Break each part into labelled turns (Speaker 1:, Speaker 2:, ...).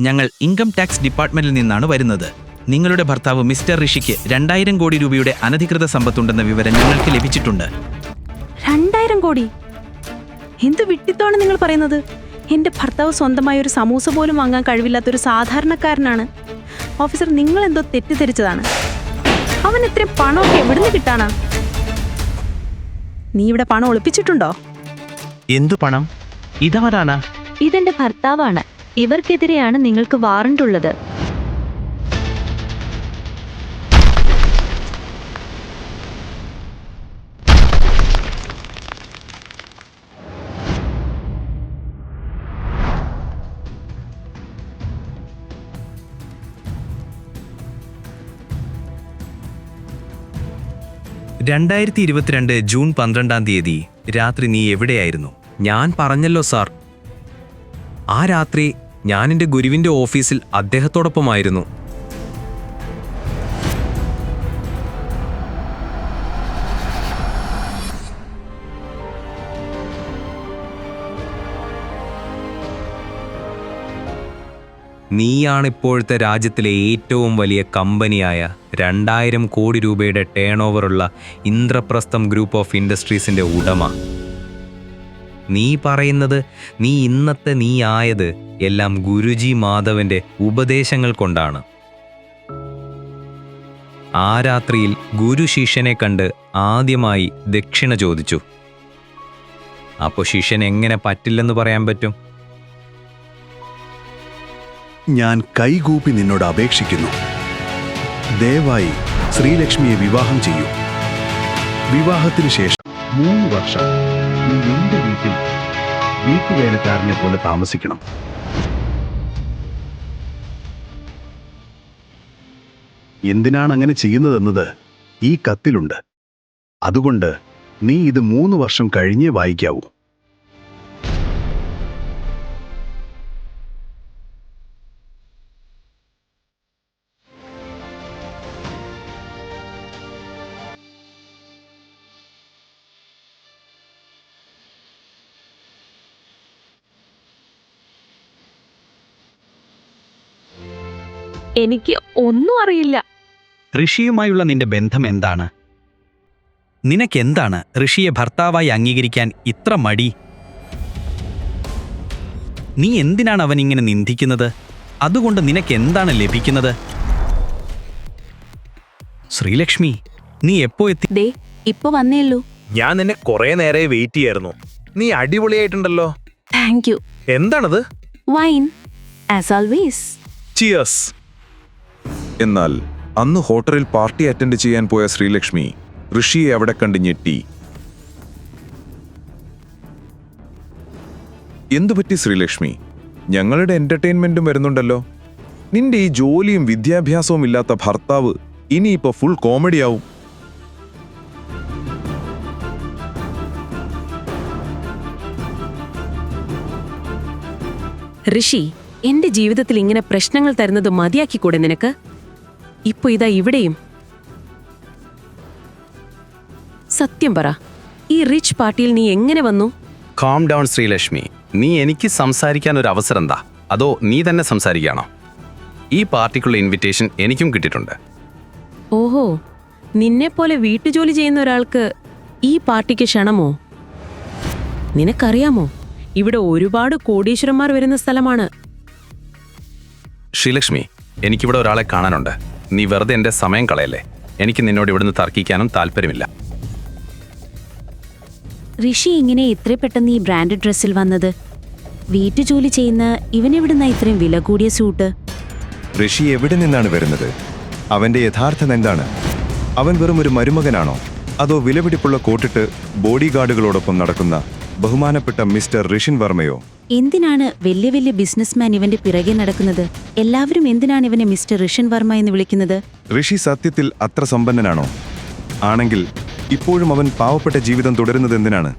Speaker 1: ഞങ്ങൾ income tax ഡിപ്പാർട്ട്മെന്റിൽ നിന്നാണ് വരുന്നത്. നിങ്ങളുടെ ഭർത്താവ് മിസ്റ്റർ ഋഷിക്ക് 2000 കോടി രൂപയുടെ അനധികൃത സമ്പത്തുണ്ടെന്ന വിവരം ഞങ്ങൾക്ക് ലഭിച്ചിട്ടുണ്ട്.
Speaker 2: 2000 കോടി? എന്ത് വിട്ടിത്താണ് നിങ്ങൾ പറയുന്നത്? എന്റെ ഭർത്താവ് സ്വന്തമായ ഒരു സമൂസ പോലും വാങ്ങാൻ കഴിവില്ലാത്തൊരു സാധാരണക്കാരനാണ്. ഓഫീസർ, നിങ്ങൾ എന്തോ തെറ്റിദ്ധരിച്ചതാണ്. അവൻ ഇത്രയും പണമൊക്കെ എവിടുന്ന് കിട്ടാനാ? നീ ഇവിടെ പണം ഒളിപ്പിച്ചിട്ടുണ്ടോ?
Speaker 1: എന്തു പണം? ഇതാരാണ്?
Speaker 3: ഇതെന്റെ ഭർത്താവാണ്. ഇവർക്കെതിരെയാണ് നിങ്ങൾക്ക് വാറണ്ട് ഉള്ളത്.
Speaker 1: ജൂൺ 12 രാത്രി നീ എവിടെയായിരുന്നു?
Speaker 4: ഞാൻ പറഞ്ഞല്ലോ സാർ, ആ രാത്രി ഞാൻ എൻ്റെ ഗുരുവിൻ്റെ ഓഫീസിൽ അദ്ദേഹത്തോടൊപ്പമായിരുന്നു. നീയാണ് ഇപ്പോഴത്തെ രാജ്യത്തിലെ ഏറ്റവും വലിയ കമ്പനിയായ 2000 കോടി രൂപയുടെ ടേൺ ഓവറുള്ള ഇന്ദ്രപ്രസ്ഥം ഗ്രൂപ്പ് ഓഫ് ഇൻഡസ്ട്രീസിൻ്റെ ഉടമ. നീ പറയുന്നത് നീ ആയത് എല്ലാം ഗുരുജി മാധവന്റെ ഉപദേശങ്ങൾ കൊണ്ടാണ്. ആ രാത്രിയിൽ ഗുരു ശിഷ്യനെ കണ്ട് ആദ്യമായി ദക്ഷിണ ചോദിച്ചു. അപ്പോൾ ശിഷ്യൻ എങ്ങനെ പറ്റില്ലെന്ന് പറയാൻ പറ്റും?
Speaker 5: ഞാൻ കൈകൂപ്പി നിന്നോട് അപേക്ഷിക്കുന്നു, ദയവായി ശ്രീലക്ഷ്മിയെ വിവാഹം ചെയ്യൂ. വിവാഹത്തിന് ശേഷം 3 വർഷം നീ എന്റെ വീട്ടിൽ വീട്ടുവേലക്കാരനെ പോലെ താമസിക്കണം. എന്തിനാണ് അങ്ങനെ ചെയ്യുന്നതെന്നത് ഈ കത്തിലുണ്ട്. അതുകൊണ്ട് നീ ഇത് 3 വർഷം കഴിഞ്ഞേ വായിക്കാവൂ.
Speaker 2: എനിക്ക് ഒന്നും അറിയില്ല.
Speaker 1: ഋഷിയുമായുള്ള നിന്റെ ബന്ധം എന്താണ്? നിനക്കെന്താണ് ഋഷിയെ ഭർത്താവായി അംഗീകരിക്കാൻ ഇത്ര മടി? നീ എന്തിനാണ് അവൻ ഇങ്ങനെ നിന്ദിക്കുന്നത്? അതുകൊണ്ട് നിനക്കെന്താണ് ലഭിക്കുന്നത്? ശ്രീലക്ഷ്മി, നീ എപ്പോ എത്തി?
Speaker 2: ദേ ഇപ്പൊ വന്നേയുള്ളൂ.
Speaker 6: ഞാൻ നിന്നെ കുറെ നേരെ വെയിറ്റ് ചെയ്യായിരുന്നു. നീ അടിപൊളിയായിട്ടുണ്ടല്ലോ.
Speaker 2: Thank you.
Speaker 6: എന്താണത്?
Speaker 2: Wine, as always.
Speaker 6: ചിയേഴ്സ്.
Speaker 7: എന്നാൽ അന്ന് ഹോട്ടലിൽ പാർട്ടി അറ്റൻഡ് ചെയ്യാൻ പോയ ശ്രീലക്ഷ്മി ഋഷിയെ അവിടെ കണ്ട് ഞെട്ടി. എന്തുപറ്റി ശ്രീലക്ഷ്മി? ഞങ്ങളുടെ എന്റർടൈൻമെന്റും വരുന്നുണ്ടല്ലോ. നിന്റെ ഈ ജോലിയും വിദ്യാഭ്യാസവും ഇല്ലാത്ത ഭർത്താവ് ഇനിയിപ്പോ ഫുൾ കോമഡിയാവും.
Speaker 2: ഋഷി, എന്റെ ജീവിതത്തിൽ ഇങ്ങനെ പ്രശ്നങ്ങൾ തരുന്നത് മതിയാക്കിക്കൂടെ നിനക്ക്? ഇപ്പൊ ഇതാ ഇവിടെയും. സത്യം പറ, ഈ റിച്ച് പാർട്ടിയിൽ നീ എങ്ങനെ വന്നു?
Speaker 4: Calm down Sreelakshmi. നീ എനിക്ക് സംസാരിക്കാൻ ഒരു അവസരം എന്താ? അതോ നീ തന്നെ സംസാരിക്കുകയാണോ? ഈ പാർട്ടിക്കുള്ള ഇൻവിറ്റേഷൻ എനിക്കും കിട്ടിയിട്ടുണ്ട്.
Speaker 2: ഓഹോ, നിന്നെപ്പോലെ വീട്ടുജോലി ചെയ്യുന്ന ഒരാൾക്ക് ഈ പാർട്ടിക്ക് ക്ഷണമോ? നിനക്കറിയാമോ, ഇവിടെ ഒരുപാട് കോടീശ്വരന്മാർ വരുന്ന സ്ഥലമാണ്.
Speaker 4: ശ്രീലക്ഷ്മി, എനിക്കിവിടെ ഒരാളെ കാണാനുണ്ട്. നീ വെറുതെ എൻ്റെ സമയം കളയല്ലേ. എനിക്ക് നിന്നോട് ഇവിടുന്ന് തർക്കിക്കാനും താല്പര്യമില്ല.
Speaker 3: ഋഷി ഇങ്ങനെ ഇത്ര പെട്ടെന്ന് ഈ ബ്രാൻഡഡ് ഡ്രസ്സിൽ വന്നത്? വീട്ടുജോലി ചെയ്യുന്ന ഇവനെവിടുന്ന ഇത്രയും വില കൂടിയ സൂട്ട്?
Speaker 8: ഋഷി എവിടെ നിന്നാണ് വരുന്നത്? അവന്റെ യഥാർത്ഥം എന്താണ്? അവൻ വെറും ഒരു മരുമകനാണോ? അതോ വിലപിടിപ്പുള്ള കോട്ടിട്ട് ബോഡി ഗാർഡുകളോടൊപ്പം നടക്കുന്ന ബഹുമാനപ്പെട്ട മിസ്റ്റർ ഋഷിൻ വർമ്മയോ?
Speaker 3: എന്തിനാണ് വലിയ വലിയ ബിസിനസ്മാൻ ഇവന്റെ പിറകെ നടക്കുന്നത്? എല്ലാവരും എന്തിനാണ് ഇവനെ മിസ്റ്റർ ഋഷിൻ വർമ്മ എന്ന് വിളിക്കുന്നത്?
Speaker 8: ഋഷി സത്യത്തിൽ അത്ര സമ്പന്നനാണോ? ആണെങ്കിൽ ഇപ്പോഴും അവൻ പാവപ്പെട്ട ജീവിതം തുടരുന്നത് എന്തിനാണ്?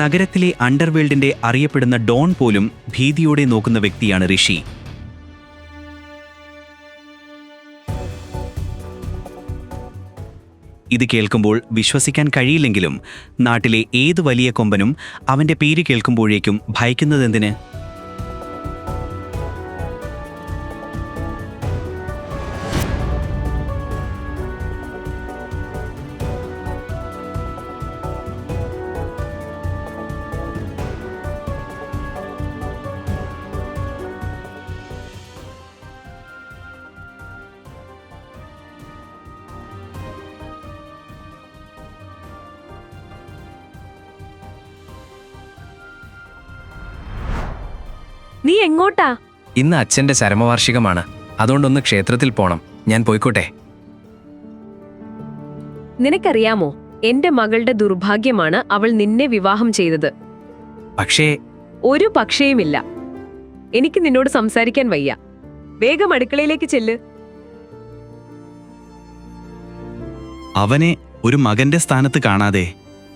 Speaker 1: നഗരത്തിലെ അണ്ടർവേൾഡിന്റെ അറിയപ്പെടുന്ന ഡോൺ പോലും ഭീതിയോടെ നോക്കുന്ന വ്യക്തിയാണ് ഋഷി.
Speaker 9: ഇത് കേൾക്കുമ്പോൾ വിശ്വസിക്കാൻ കഴിയില്ലെങ്കിലും നാട്ടിലെ ഏത് വലിയ കൊമ്പനും അവൻ്റെ പേര് കേൾക്കുമ്പോഴേക്കും ഭയക്കുന്നതെന്തിന്?
Speaker 2: നീ എങ്ങോട്ടാ?
Speaker 10: ഇന്ന് അച്ഛന്റെ ചരമവാർഷികമാണ്. അതുകൊണ്ടൊന്ന് ക്ഷേത്രത്തിൽ പോണം. ഞാൻ പോയിക്കോട്ടെ?
Speaker 11: നിനക്കറിയാമോ, എന്റെ മകളുടെ ദുർഭാഗ്യമാണ് അവൾ നിന്നെ വിവാഹം ചെയ്തത്.
Speaker 9: പക്ഷേ
Speaker 11: ഒരു പക്ഷേയുമില്ല. എനിക്ക് നിന്നോട് സംസാരിക്കാൻ വയ്യ. വേഗം അടുക്കളയിലേക്ക് ചെല്ല്.
Speaker 1: അവനെ ഒരു മകന്റെ സ്ഥാനത്ത് കാണാതെ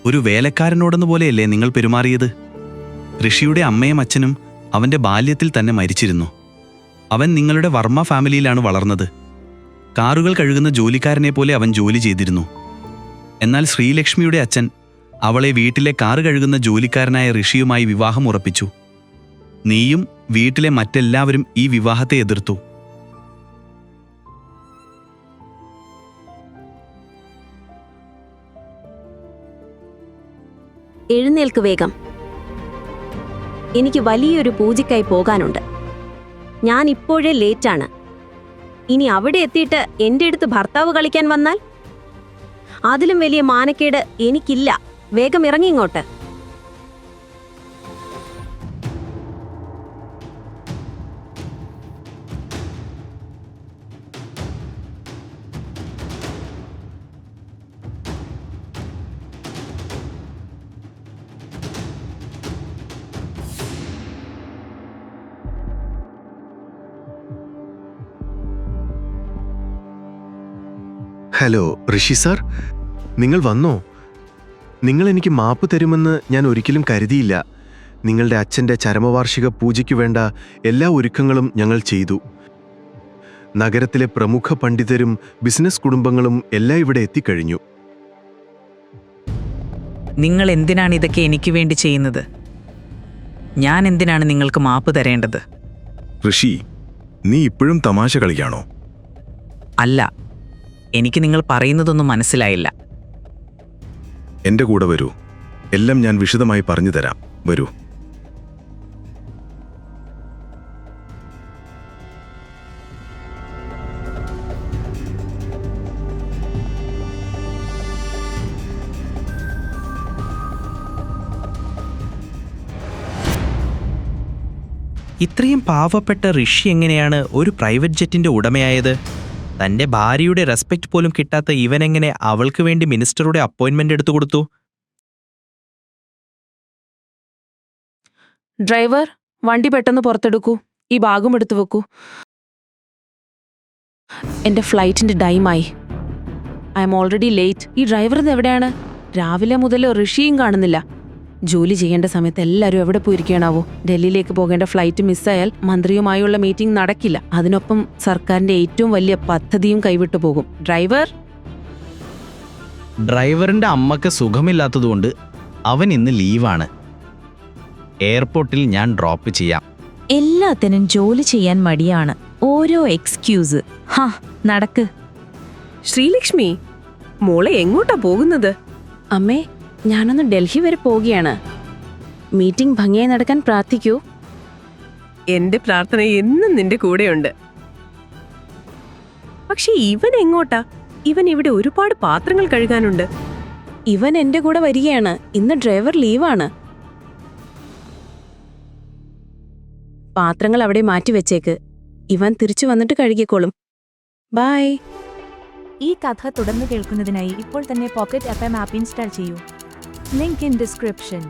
Speaker 1: ഒരു വേലക്കാരനോടെന്ന പോലെയല്ലേ നിങ്ങൾ പെരുമാറിയത്? ഋഷിയുടെ അമ്മയും അച്ഛനും അവന്റെ ബാല്യത്തിൽ തന്നെ മരിച്ചിരുന്നു. അവൻ നിങ്ങളുടെ വർമ്മ ഫാമിലിയിലാണ് വളർന്നത്. കാറുകൾ കഴുകുന്ന ജോലിക്കാരനെ പോലെ അവൻ ജോലി ചെയ്തിരുന്നു. എന്നാൽ ശ്രീലക്ഷ്മിയുടെ അച്ഛൻ അവളെ വീട്ടിലെ കാറ് കഴുകുന്ന ജോലിക്കാരനായ ഋഷിയുമായി വിവാഹം ഉറപ്പിച്ചു. നീയും വീട്ടിലെ മറ്റെല്ലാവരും ഈ വിവാഹത്തെ എതിർത്തു.
Speaker 3: എഴുന്നേൽക്ക് വേഗം. എനിക്ക് വലിയൊരു പൂജയ്ക്കായി പോകാനുണ്ട്. ഞാൻ ഇപ്പോഴേ ലേറ്റാണ്. ഇനി അവിടെ എത്തിയിട്ട് എൻ്റെ അടുത്ത് ഭർത്താവ് കളിക്കാൻ വന്നാൽ അതിലും വലിയ മാനക്കേട് എനിക്കില്ല. വേഗം ഇറങ്ങിങ്ങോട്ട്.
Speaker 5: ഹലോ ഋഷി സാർ, നിങ്ങൾ വന്നോ? നിങ്ങൾ എനിക്ക് മാപ്പ് തരുമെന്ന് ഞാൻ ഒരിക്കലും കരുതിയില്ല. നിങ്ങളുടെ അച്ഛൻ്റെ ചരമവാർഷിക പൂജയ്ക്കു വേണ്ട എല്ലാ ഒരുക്കങ്ങളും ഞങ്ങൾ ചെയ്തു. നഗരത്തിലെ പ്രമുഖ പണ്ഡിതരും ബിസിനസ് കുടുംബങ്ങളും എല്ലാം ഇവിടെ എത്തിക്കഴിഞ്ഞു.
Speaker 12: നിങ്ങൾ എന്തിനാണ് ഇതൊക്കെ എനിക്ക് വേണ്ടി ചെയ്യുന്നത്? ഞാൻ എന്തിനാണ് നിങ്ങൾക്ക് മാപ്പ് തരേണ്ടത്?
Speaker 7: ഋഷി, നീ ഇപ്പോഴും തമാശ കളിക്കാണോ?
Speaker 12: അല്ല, എനിക്ക് നിങ്ങൾ പറയുന്നതൊന്നും മനസ്സിലായില്ല.
Speaker 7: എന്റെ കൂടെ വരൂ. എല്ലാം ഞാൻ വിശദമായി പറഞ്ഞു തരാം. വരൂ.
Speaker 1: ഇത്രയും പാവപ്പെട്ട ഋഷി എങ്ങനെയാണ് ഒരു പ്രൈവറ്റ് ജെറ്റിന്റെ ഉടമയായത്? തന്റെ ഭാര്യയുടെ റെസ്പെക്ട് പോലും കിട്ടാത്ത ഇവനെങ്ങനെ അവൾക്ക് വേണ്ടി മിനിസ്റ്ററുടെ അപ്പോയിന്റ്മെന്റ് എടുത്തു കൊടുത്തു?
Speaker 2: ഡ്രൈവർ, വണ്ടി പെട്ടെന്ന് പുറത്തെടുക്കൂ. ഈ ബാഗും എടുത്തു വെക്കൂ. എന്റെ ഫ്ലൈറ്റിന്റെ ടൈമായി. I M already late. ഈ ഡ്രൈവർ ഇത് എവിടെയാണ്? രാവിലെ മുതൽ ഋഷിയും കാണുന്നില്ല. ജോലി ചെയ്യേണ്ട സമയത്ത് എല്ലാവരും എവിടെ പോയിരിക്കണാവോ? ഡൽഹിയിലേക്ക് പോകേണ്ട ഫ്ലൈറ്റ് മിസ്സായാൽ മന്ത്രിയുമായുള്ള മീറ്റിംഗ് നടക്കില്ല. അതിനൊപ്പം സർക്കാരിന്റെ ഏറ്റവും വലിയ പദ്ധതിയും കൈവിട്ടു പോകും.
Speaker 1: ഡ്രൈവറിന്റെ അമ്മക്ക് സുഖമില്ലാത്തതുകൊണ്ട് അവൻ ഇന്ന് ലീവാണ്. എയർപോർട്ടിൽ ഞാൻ ഡ്രോപ്പ് ചെയ്യാം.
Speaker 3: എല്ലാത്തിനും ജോലി ചെയ്യാൻ മടിയാണ്. ഓരോ എക്സ്ക്യൂസ്. ഹാ, നടക്ക്.
Speaker 11: ശ്രീലക്ഷ്മി, മോളെ എങ്ങോട്ടാ പോകുന്നത്?
Speaker 2: അമ്മേ, ഞാനൊന്ന് ഡൽഹി വരെ പോവുകയാണ്. മീറ്റിംഗ് ഭംഗിയായി നടക്കാൻ പ്രാർത്ഥിക്കൂ.
Speaker 11: എന്റെ പ്രാർത്ഥന എന്നും നിന്റെ കൂടെയുണ്ട്. പക്ഷെ ഇവൻ എങ്ങോട്ടാ? ഇവൻ ഇവിടെ ഒരുപാട് പാത്രങ്ങൾ കഴുകാനുണ്ട്.
Speaker 2: ഇവൻ എന്റെ കൂടെ വരികയാണ്. ഇന്ന് ഡ്രൈവർ ലീവാണ്. പാത്രങ്ങൾ അവിടെ മാറ്റിവെച്ചേക്ക്. ഇവൻ തിരിച്ചു വന്നിട്ട് കഴുകിക്കോളും. ബൈ.
Speaker 3: ഈ കഥ തുടർന്ന് കേൾക്കുന്നതിനായി ഇപ്പോൾ തന്നെ പോക്കറ്റ് FM ആപ്പ് ഇൻസ്റ്റാൾ ചെയ്യൂ. Link in description.